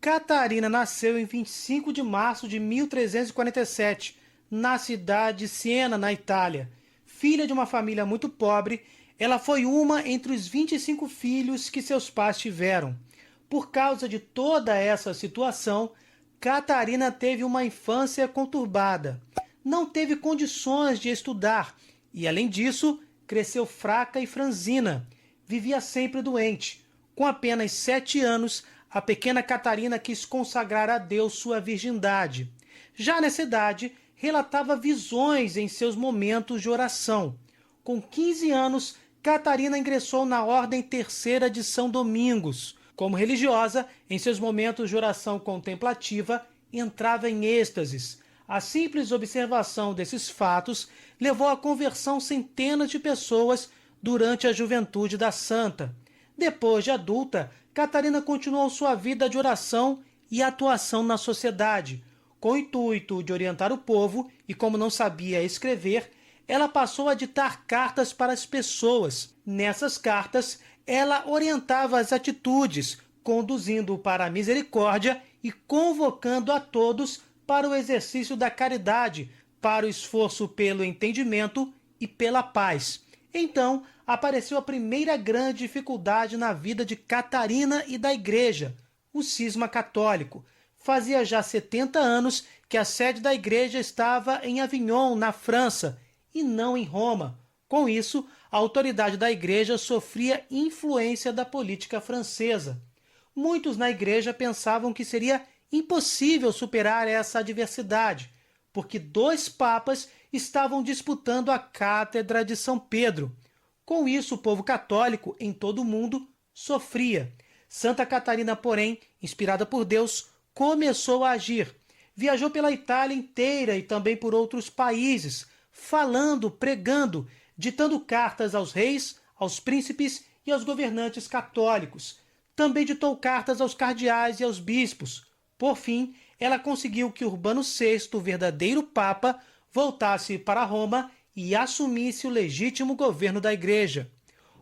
Catarina nasceu em 25 de março de 1347, na cidade de Siena, na Itália. Filha de uma família muito pobre, ela foi uma entre os 25 filhos que seus pais tiveram. Por causa de toda essa situação, Catarina teve uma infância conturbada. Não teve condições de estudar e, além disso, cresceu fraca e franzina. Vivia sempre doente. Com apenas 7 anos, a pequena Catarina quis consagrar a Deus sua virgindade. Já nessa idade, relatava visões em seus momentos de oração. Com 15 anos, Catarina ingressou na Ordem Terceira de São Domingos. Como religiosa, em seus momentos de oração contemplativa, entrava em êxtases. A simples observação desses fatos levou à conversão centenas de pessoas durante a juventude da santa. Depois de adulta, Catarina continuou sua vida de oração e atuação na sociedade. Com o intuito de orientar o povo, e como não sabia escrever, ela passou a ditar cartas para as pessoas. Nessas cartas, ela orientava as atitudes, conduzindo para a misericórdia e convocando a todos para o exercício da caridade, para o esforço pelo entendimento e pela paz. Então, apareceu a primeira grande dificuldade na vida de Catarina e da Igreja, o cisma católico. Fazia já 70 anos que a sede da Igreja estava em Avignon, na França, e não em Roma. Com isso, a autoridade da Igreja sofria influência da política francesa. Muitos na Igreja pensavam que seria impossível superar essa adversidade, porque 2 papas estavam disputando a cátedra de São Pedro. Com isso, o povo católico em todo o mundo sofria. Santa Catarina, porém, inspirada por Deus, começou a agir. Viajou pela Itália inteira e também por outros países, falando, pregando, ditando cartas aos reis, aos príncipes e aos governantes católicos. Também ditou cartas aos cardeais e aos bispos. Por fim, ela conseguiu que Urbano VI, o verdadeiro Papa, voltasse para Roma e assumisse o legítimo governo da Igreja.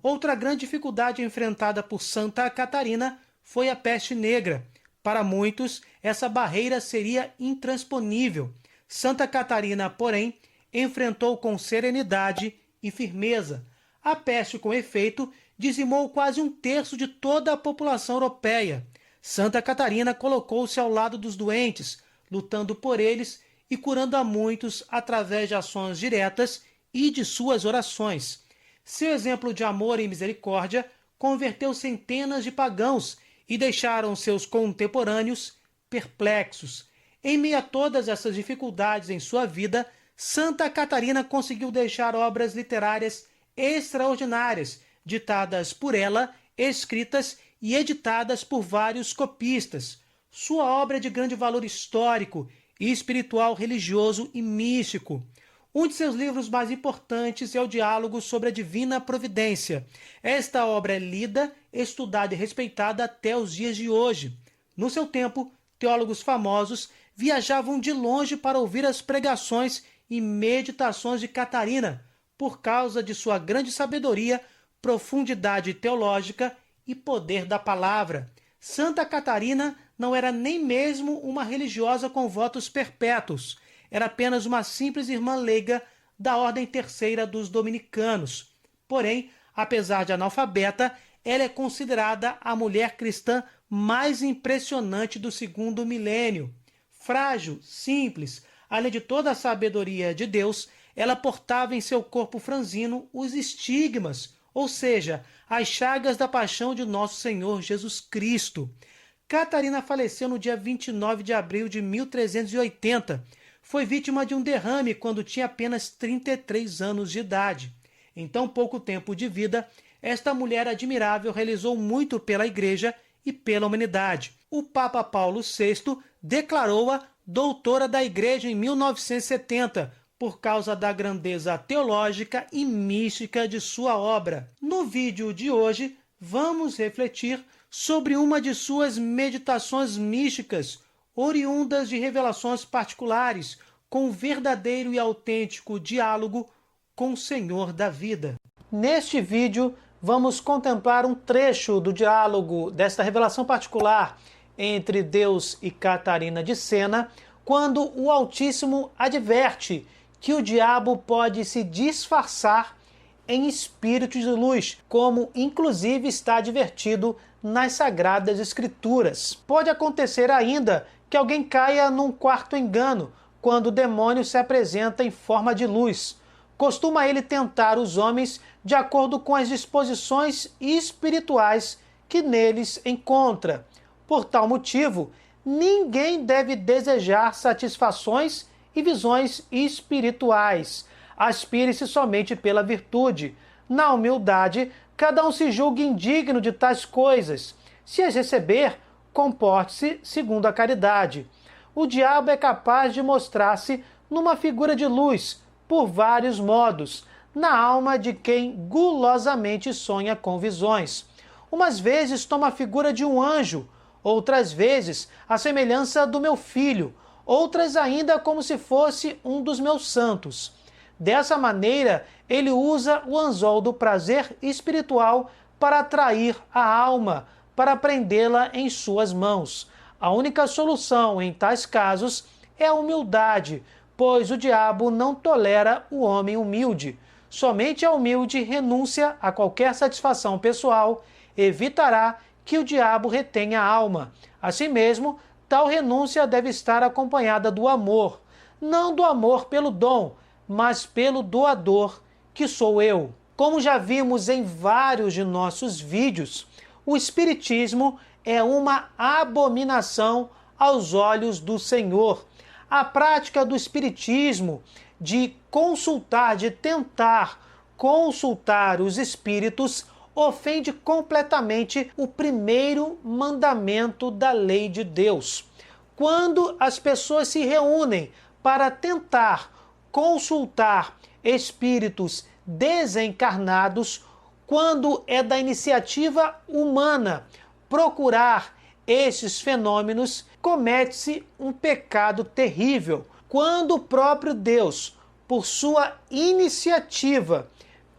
Outra grande dificuldade enfrentada por Santa Catarina foi a peste negra. Para muitos, essa barreira seria intransponível. Santa Catarina, porém, enfrentou com serenidade e firmeza. A peste, com efeito, dizimou quase 1/3 de toda a população europeia. Santa Catarina colocou-se ao lado dos doentes, lutando por eles e curando a muitos através de ações diretas e de suas orações. Seu exemplo de amor e misericórdia converteu centenas de pagãos e deixaram seus contemporâneos perplexos. Em meio a todas essas dificuldades em sua vida, Santa Catarina conseguiu deixar obras literárias extraordinárias, ditadas por ela, escritas e editadas por vários copistas. Sua obra é de grande valor histórico, espiritual, religioso e místico. Um de seus livros mais importantes é o Diálogo sobre a Divina Providência. Esta obra é lida, estudada e respeitada até os dias de hoje. No seu tempo, teólogos famosos viajavam de longe para ouvir as pregações e meditações de Catarina, por causa de sua grande sabedoria, profundidade teológica e poder da palavra. Santa Catarina não era nem mesmo uma religiosa com votos perpétuos. Era apenas uma simples irmã leiga da Ordem Terceira dos Dominicanos. Porém, apesar de analfabeta, ela é considerada a mulher cristã mais impressionante do 2º milênio. Frágil, simples, além de toda a sabedoria de Deus, ela portava em seu corpo franzino os estigmas, ou seja, as chagas da paixão de nosso Senhor Jesus Cristo. Catarina faleceu no dia 29 de abril de 1380. Foi vítima de um derrame quando tinha apenas 33 anos de idade. Em tão pouco tempo de vida, esta mulher admirável realizou muito pela Igreja e pela humanidade. O Papa Paulo VI declarou-a doutora da Igreja em 1970, por causa da grandeza teológica e mística de sua obra. No vídeo de hoje, vamos refletir sobre uma de suas meditações místicas, oriundas de revelações particulares, com um verdadeiro e autêntico diálogo com o Senhor da vida. Neste vídeo, vamos contemplar um trecho do diálogo desta revelação particular entre Deus e Catarina de Sena, quando o Altíssimo adverte que o diabo pode se disfarçar em espírito de luz, como inclusive está advertido nas Sagradas Escrituras. Pode acontecer ainda que alguém caia num quarto engano, quando o demônio se apresenta em forma de luz. Costuma ele tentar os homens de acordo com as disposições espirituais que neles encontra. Por tal motivo, ninguém deve desejar satisfações e visões espirituais. Aspire-se somente pela virtude. Na humildade, cada um se julgue indigno de tais coisas. Se as receber, comporte-se segundo a caridade. O diabo é capaz de mostrar-se numa figura de luz, por vários modos, na alma de quem gulosamente sonha com visões. Umas vezes toma a figura de um anjo, outras vezes a semelhança do meu filho, outras ainda como se fosse um dos meus santos. Dessa maneira, ele usa o anzol do prazer espiritual para atrair a alma, para prendê-la em suas mãos. A única solução em tais casos é a humildade, pois o diabo não tolera o homem humilde. Somente a humilde renúncia a qualquer satisfação pessoal evitará que o diabo retenha a alma. Assim mesmo, tal renúncia deve estar acompanhada do amor, não do amor pelo dom, mas pelo doador, que sou eu. Como já vimos em vários de nossos vídeos, o Espiritismo é uma abominação aos olhos do Senhor. A prática do Espiritismo de consultar, de tentar consultar os espíritos, ofende completamente o primeiro mandamento da lei de Deus. Quando as pessoas se reúnem para tentar consultar espíritos desencarnados, quando é da iniciativa humana procurar esses fenômenos, comete-se um pecado terrível. Quando o próprio Deus, por sua iniciativa,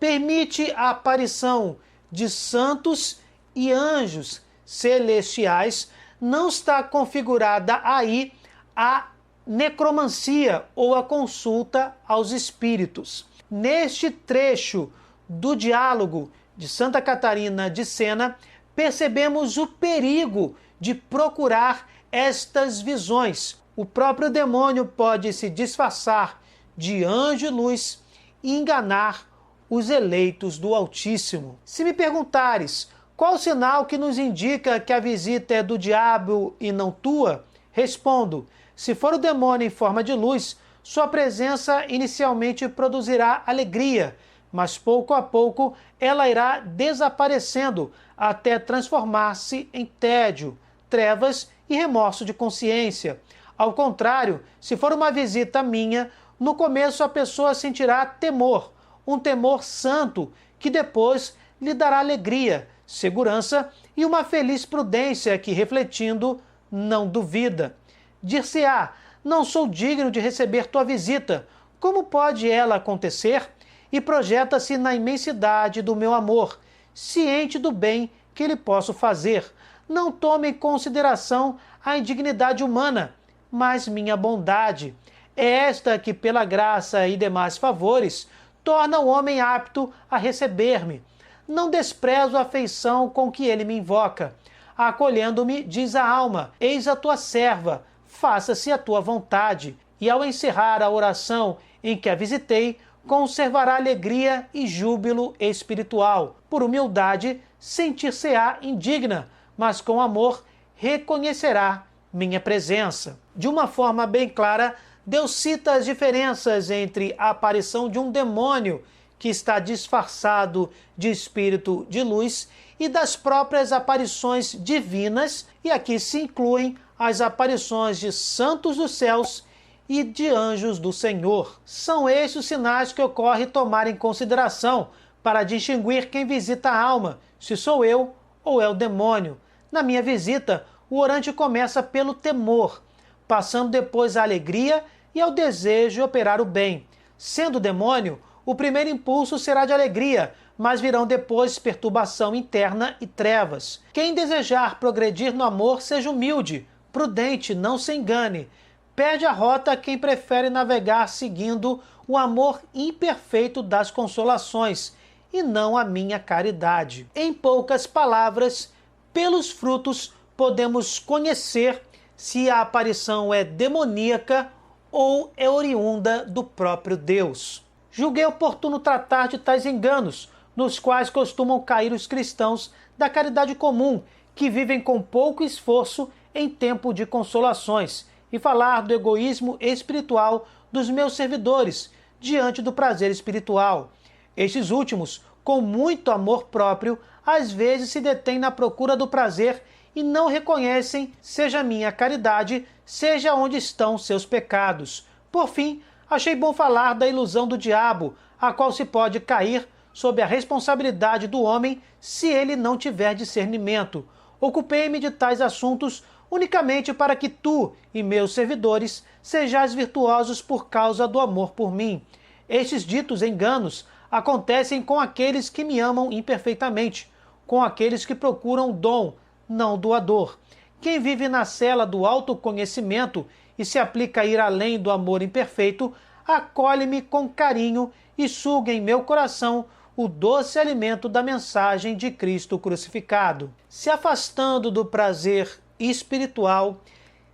permite a aparição de santos e anjos celestiais, não está configurada aí a necromancia ou a consulta aos espíritos. Neste trecho do diálogo de Santa Catarina de Sena, percebemos o perigo de procurar estas visões. O próprio demônio pode se disfarçar de anjo e luz e enganar os eleitos do Altíssimo. Se me perguntares qual o sinal que nos indica que a visita é do diabo e não tua, respondo: se for o demônio em forma de luz, sua presença inicialmente produzirá alegria, mas pouco a pouco ela irá desaparecendo até transformar-se em tédio, trevas e remorso de consciência. Ao contrário, se for uma visita minha, no começo a pessoa sentirá temor, um temor santo, que depois lhe dará alegria, segurança e uma feliz prudência que, refletindo, não duvida. Dir-se-á: não sou digno de receber tua visita, como pode ela acontecer? E projeta-se na imensidade do meu amor, ciente do bem que lhe posso fazer. Não tome em consideração a indignidade humana, mas minha bondade. É esta que, pela graça e demais favores, torna o homem apto a receber-me. Não desprezo a afeição com que ele me invoca. Acolhendo-me, diz a alma: eis a tua serva, faça-se a tua vontade. E ao encerrar a oração em que a visitei, conservará alegria e júbilo espiritual. Por humildade, sentir-se-á indigna, mas com amor reconhecerá minha presença. De uma forma bem clara, Deus cita as diferenças entre a aparição de um demônio que está disfarçado de espírito de luz e das próprias aparições divinas, e aqui se incluem as aparições de santos dos céus e de anjos do Senhor. São estes os sinais que ocorre tomar em consideração para distinguir quem visita a alma, se sou eu ou é o demônio. Na minha visita, o orante começa pelo temor, passando depois à alegria e ao desejo de operar o bem. Sendo demônio, o primeiro impulso será de alegria, mas virão depois perturbação interna e trevas. Quem desejar progredir no amor, seja humilde, prudente, não se engane. Perde a rota quem prefere navegar seguindo o amor imperfeito das consolações, e não a minha caridade. Em poucas palavras, pelos frutos podemos conhecer se a aparição é demoníaca ou é oriunda do próprio Deus. Julguei oportuno tratar de tais enganos, nos quais costumam cair os cristãos da caridade comum, que vivem com pouco esforço em tempo de consolações, e falar do egoísmo espiritual dos meus servidores diante do prazer espiritual. Estes últimos, com muito amor próprio, às vezes se detêm na procura do prazer e não reconhecem, seja minha caridade, seja onde estão seus pecados. Por fim, achei bom falar da ilusão do diabo, a qual se pode cair sob a responsabilidade do homem se ele não tiver discernimento. Ocupei-me de tais assuntos unicamente para que tu e meus servidores sejais virtuosos por causa do amor por mim. Estes ditos enganos acontecem com aqueles que me amam imperfeitamente, com aqueles que procuram dom, não doador. Quem vive na cela do autoconhecimento e se aplica a ir além do amor imperfeito, acolhe-me com carinho e suga em meu coração o doce alimento da mensagem de Cristo crucificado. Se afastando do prazer espiritual,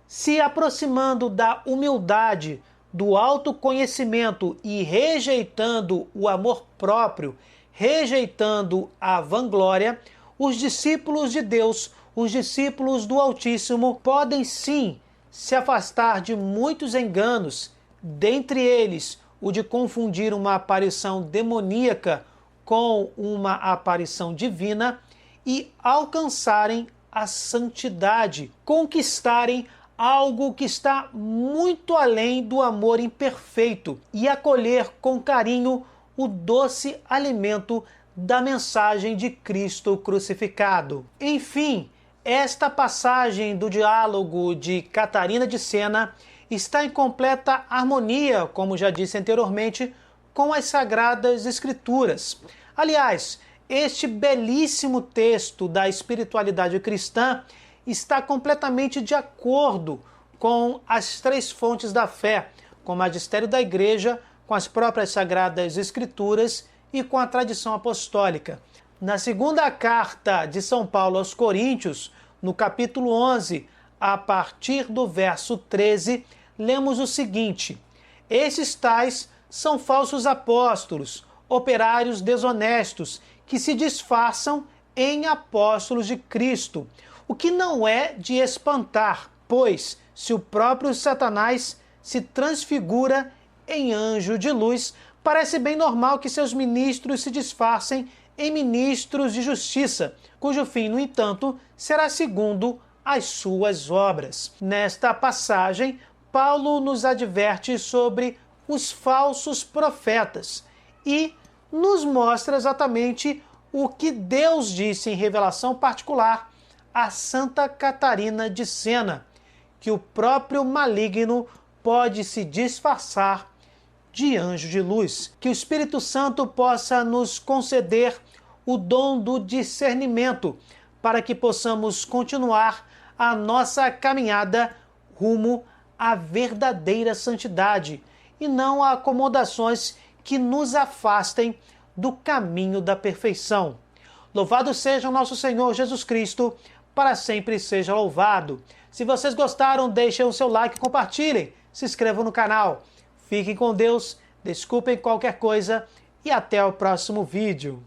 se aproximando da humildade, do autoconhecimento e rejeitando o amor próprio, rejeitando a vanglória, os discípulos de Deus, os discípulos do Altíssimo, podem sim se afastar de muitos enganos, dentre eles o de confundir uma aparição demoníaca com uma aparição divina, e alcançarem a santidade, conquistarem algo que está muito além do amor imperfeito e acolher com carinho o doce alimento da mensagem de Cristo crucificado. Enfim, esta passagem do diálogo de Catarina de Sena está em completa harmonia, como já disse anteriormente, com as Sagradas Escrituras. Aliás, este belíssimo texto da espiritualidade cristã está completamente de acordo com as três fontes da fé, com o magistério da Igreja, com as próprias Sagradas Escrituras e com a tradição apostólica. Na segunda carta de São Paulo aos Coríntios, no capítulo 11, a partir do verso 13, lemos o seguinte: esses tais são falsos apóstolos, operários desonestos, que se disfarçam em apóstolos de Cristo, o que não é de espantar, pois se o próprio Satanás se transfigura em anjo de luz, parece bem normal que seus ministros se disfarcem em ministros de justiça, cujo fim, no entanto, será segundo as suas obras. Nesta passagem, Paulo nos adverte sobre os falsos profetas e nos mostra exatamente o que Deus disse em revelação particular a Santa Catarina de Sena, que o próprio maligno pode se disfarçar de anjo de luz. Que o Espírito Santo possa nos conceder o dom do discernimento para que possamos continuar a nossa caminhada rumo à verdadeira santidade e não a acomodações que nos afastem do caminho da perfeição. Louvado seja o nosso Senhor Jesus Cristo, para sempre seja louvado. Se vocês gostaram, deixem o seu like e compartilhem. Se inscrevam no canal. Fiquem com Deus, desculpem qualquer coisa e até o próximo vídeo.